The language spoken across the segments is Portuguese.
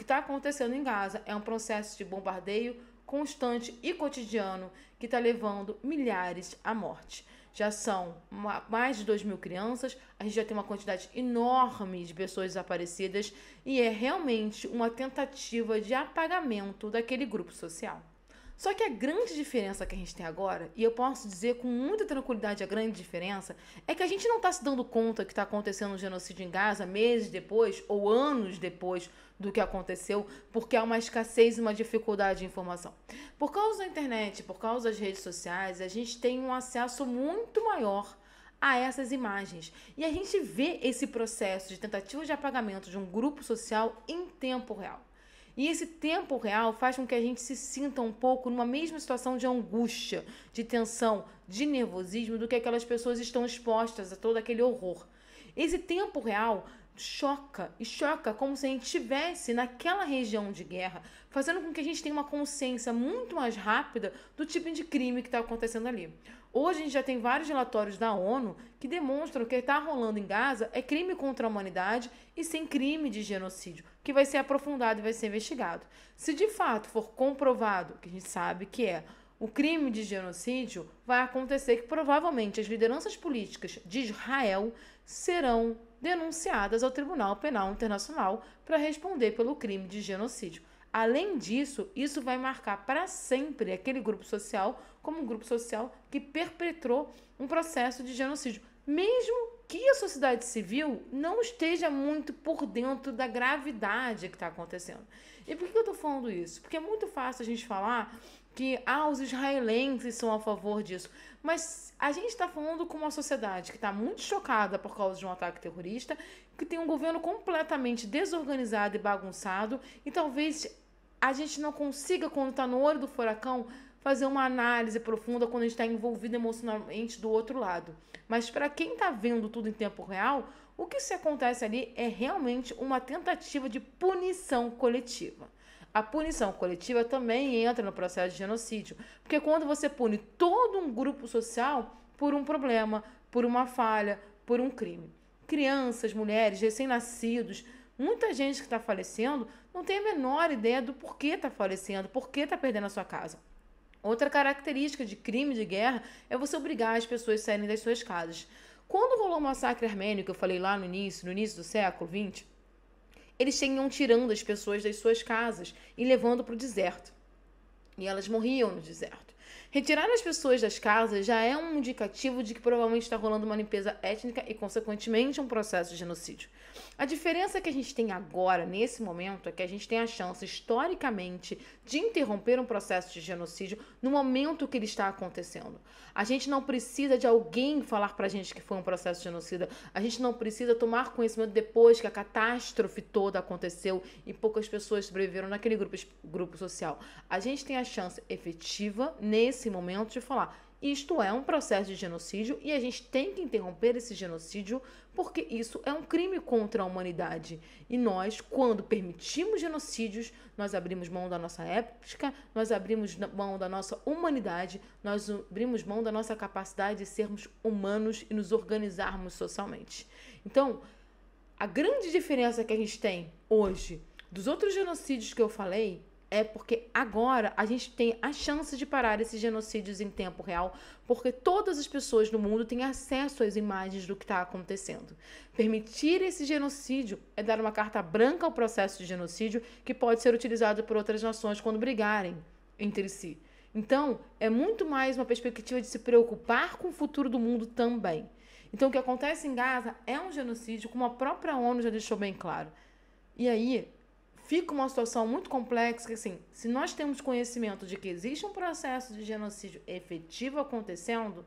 está acontecendo em Gaza é um processo de bombardeio constante e cotidiano que está levando milhares à morte. Já são mais de 2.000 crianças, a gente já tem uma quantidade enorme de pessoas desaparecidas e é realmente uma tentativa de apagamento daquele grupo social. Só que a grande diferença que a gente tem agora, e eu posso dizer com muita tranquilidade a grande diferença, é que a gente não está se dando conta que está acontecendo um genocídio em Gaza meses depois ou anos depois do que aconteceu, porque há uma escassez e uma dificuldade de informação. Por causa da internet, por causa das redes sociais, a gente tem um acesso muito maior a essas imagens. E a gente vê esse processo de tentativa de apagamento de um grupo social em tempo real. E esse tempo real faz com que a gente se sinta um pouco numa mesma situação de angústia, de tensão, de nervosismo do que aquelas pessoas estão expostas a todo aquele horror. Esse tempo real choca e choca como se a gente estivesse naquela região de guerra, fazendo com que a gente tenha uma consciência muito mais rápida do tipo de crime que está acontecendo ali. Hoje a gente já tem vários relatórios da ONU que demonstram que o que está rolando em Gaza é crime contra a humanidade e sem crime de genocídio, que vai ser aprofundado e vai ser investigado. Se de fato for comprovado, que a gente sabe que é, o crime de genocídio, vai acontecer que provavelmente as lideranças políticas de Israel serão denunciadas ao Tribunal Penal Internacional para responder pelo crime de genocídio. Além disso, isso vai marcar para sempre aquele grupo social como um grupo social que perpetrou um processo de genocídio, mesmo que a sociedade civil não esteja muito por dentro da gravidade que está acontecendo. E por que eu estou falando isso? Porque é muito fácil a gente falar que os israelenses são a favor disso, mas a gente está falando com uma sociedade que está muito chocada por causa de um ataque terrorista, que tem um governo completamente desorganizado e bagunçado, e talvez a gente não consiga, quando está no olho do furacão, fazer uma análise profunda quando a gente está envolvido emocionalmente do outro lado. Mas para quem está vendo tudo em tempo real, o que se acontece ali é realmente uma tentativa de punição coletiva. A punição coletiva também entra no processo de genocídio, porque quando você pune todo um grupo social por um problema, por uma falha, por um crime. Crianças, mulheres, recém-nascidos, muita gente que está falecendo não tem a menor ideia do porquê está falecendo, porquê está perdendo a sua casa. Outra característica de crime de guerra é você obrigar as pessoas a saírem das suas casas. Quando rolou o massacre armênio, que eu falei lá no início do século XX, eles tinham tirando as pessoas das suas casas e levando para o deserto. E elas morriam no deserto. Retirar as pessoas das casas já é um indicativo de que provavelmente está rolando uma limpeza étnica e, consequentemente, um processo de genocídio. A diferença que a gente tem agora, nesse momento, é que a gente tem a chance, historicamente, de interromper um processo de genocídio no momento que ele está acontecendo. A gente não precisa de alguém falar pra gente que foi um processo de genocida. A gente não precisa tomar conhecimento depois que a catástrofe toda aconteceu e poucas pessoas sobreviveram naquele grupo social. A gente tem a chance efetiva, nesse momento, de falar: isto é um processo de genocídio e a gente tem que interromper esse genocídio porque isso é um crime contra a humanidade. E nós, quando permitimos genocídios, nós abrimos mão da nossa ética, nós abrimos mão da nossa humanidade, nós abrimos mão da nossa capacidade de sermos humanos e nos organizarmos socialmente. Então, a grande diferença que a gente tem hoje dos outros genocídios que eu falei é porque agora a gente tem a chance de parar esses genocídios em tempo real, porque todas as pessoas no mundo têm acesso às imagens do que está acontecendo. Permitir esse genocídio é dar uma carta branca ao processo de genocídio que pode ser utilizado por outras nações quando brigarem entre si. Então, é muito mais uma perspectiva de se preocupar com o futuro do mundo também. Então, o que acontece em Gaza é um genocídio, como a própria ONU já deixou bem claro. E aí fica uma situação muito complexa que, assim, se nós temos conhecimento de que existe um processo de genocídio efetivo acontecendo,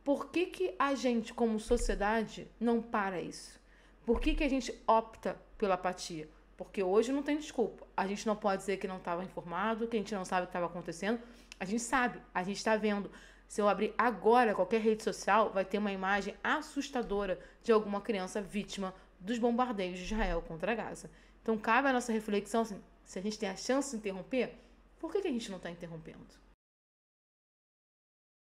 por que a gente, como sociedade, não para isso? Por que a gente opta pela apatia? Porque hoje não tem desculpa. A gente não pode dizer que não estava informado, que a gente não sabe o que estava acontecendo. A gente sabe, a gente está vendo. Se eu abrir agora qualquer rede social, vai ter uma imagem assustadora de alguma criança vítima dos bombardeios de Israel contra Gaza. Então, cabe a nossa reflexão, assim, se a gente tem a chance de interromper, por que a gente não está interrompendo?